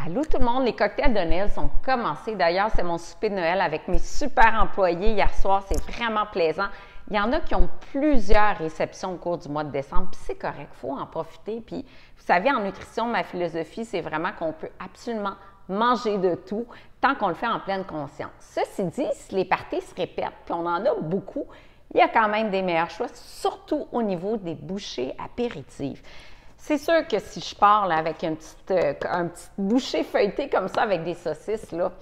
Allô tout le monde, les cocktails de Noël sont commencés. D'ailleurs, c'est mon souper de Noël avec mes super employés hier soir. C'est vraiment plaisant. Il y en a qui ont plusieurs réceptions au cours du mois de décembre, puis c'est correct, il faut en profiter. Puis, vous savez, en nutrition, ma philosophie, c'est vraiment qu'on peut absolument manger de tout tant qu'on le fait en pleine conscience. Ceci dit, si les parties se répètent, puis on en a beaucoup, il y a quand même des meilleurs choix, surtout au niveau des bouchées apéritives. C'est sûr que si je pars là, avec un petit bouchée feuilleté comme ça avec des saucisses, là,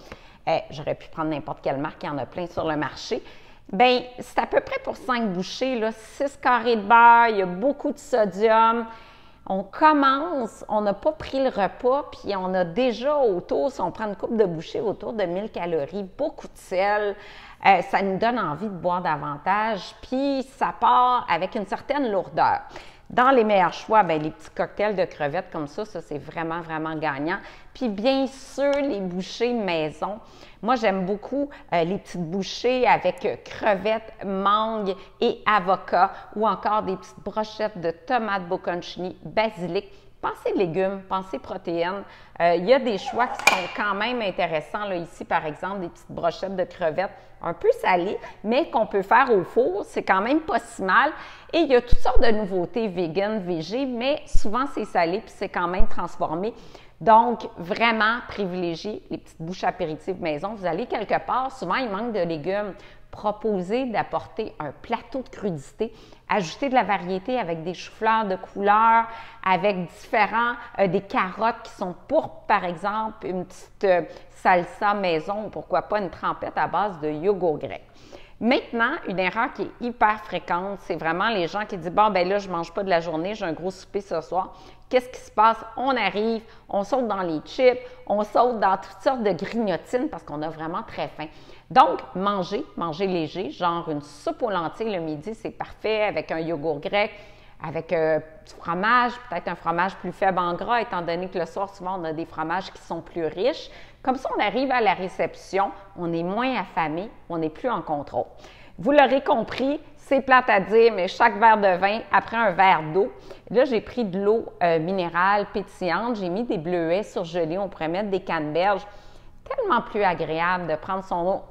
j'aurais pu prendre n'importe quelle marque, il y en a plein sur le marché. Bien, c'est à peu près pour 5 bouchées, là, 6 carrés de beurre, il y a beaucoup de sodium. On commence, on n'a pas pris le repas, puis on a déjà autour, si on prend une coupe de bouchées, autour de 1000 calories, beaucoup de sel. Ça nous donne envie de boire davantage, puis ça part avec une certaine lourdeur. Dans les meilleurs choix, bien, les petits cocktails de crevettes comme ça c'est vraiment, vraiment gagnant. Puis bien sûr, les bouchées maison. Moi, j'aime beaucoup les petites bouchées avec crevettes, mangue et avocat ou encore des petites brochettes de tomates bocconcini, basilic. Pensez légumes, pensez protéines. Il y a des choix qui sont quand même intéressants. Là, ici, par exemple, des petites brochettes de crevettes un peu salées, mais qu'on peut faire au four. C'est quand même pas si mal. Et il y a toutes sortes de nouveautés vegan, végé, mais souvent c'est salé puis c'est quand même transformé. Donc, vraiment privilégiez les petites bouches apéritives maison. Vous allez quelque part, souvent il manque de légumes. Proposez d'apporter un plateau de crudité, ajouter de la variété avec des choux-fleurs de couleur, avec des carottes qui sont pourpres, par exemple, une petite salsa maison, ou pourquoi pas une trempette à base de yogourt grec. Maintenant, une erreur qui est hyper fréquente, c'est vraiment les gens qui disent « Bon, ben là, je ne mange pas de la journée, j'ai un gros souper ce soir. » Qu'est-ce qui se passe? On arrive, on saute dans les chips, on saute dans toutes sortes de grignotines parce qu'on a vraiment très faim. Donc, manger léger, genre une soupe aux lentilles le midi, c'est parfait avec un yogourt grec, avec du fromage, peut-être un fromage plus faible en gras, étant donné que le soir, souvent, on a des fromages qui sont plus riches. Comme ça, on arrive à la réception, on est moins affamé, on n'est plus en contrôle. Vous l'aurez compris, c'est plate à dire, mais chaque verre de vin après un verre d'eau. Là, j'ai pris de l'eau minérale pétillante, j'ai mis des bleuets surgelés, on pourrait mettre des canneberges. Tellement plus agréable de prendre son eau,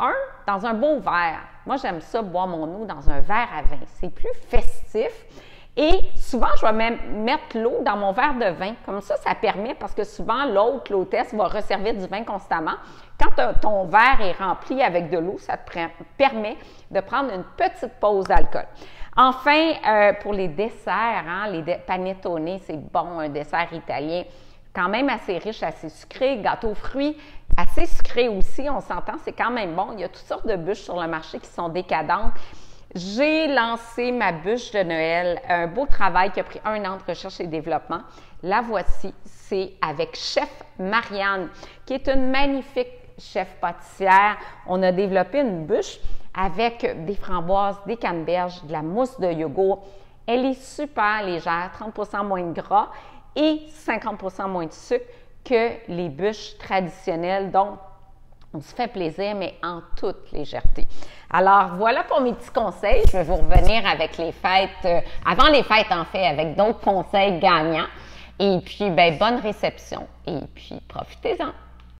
dans un beau verre. Moi, j'aime ça, boire mon eau dans un verre à vin. C'est plus festif. Et souvent, je vais même mettre l'eau dans mon verre de vin. Comme ça permet, parce que souvent, l'hôtesse, va resservir du vin constamment. Quand ton verre est rempli avec de l'eau, ça te permet de prendre une petite pause d'alcool. Enfin, pour les desserts, les panettone, c'est bon, un dessert italien, quand même assez riche, assez sucré, gâteau aux fruits, assez sucré aussi, on s'entend, c'est quand même bon. Il y a toutes sortes de bûches sur le marché qui sont décadentes. J'ai lancé ma bûche de Noël, un beau travail qui a pris 1 an de recherche et développement. La voici, c'est avec Chef Marianne, qui est une magnifique chef pâtissière. On a développé une bûche avec des framboises, des canneberges, de la mousse de yogourt. Elle est super légère, 30% moins de gras et 50% moins de sucre que les bûches traditionnelles. Donc, on se fait plaisir, mais en toute légèreté. Alors, voilà pour mes petits conseils. Je vais vous revenir avec les fêtes, avant les fêtes en fait, avec d'autres conseils gagnants. Et puis, bien, bonne réception. Et puis, profitez-en.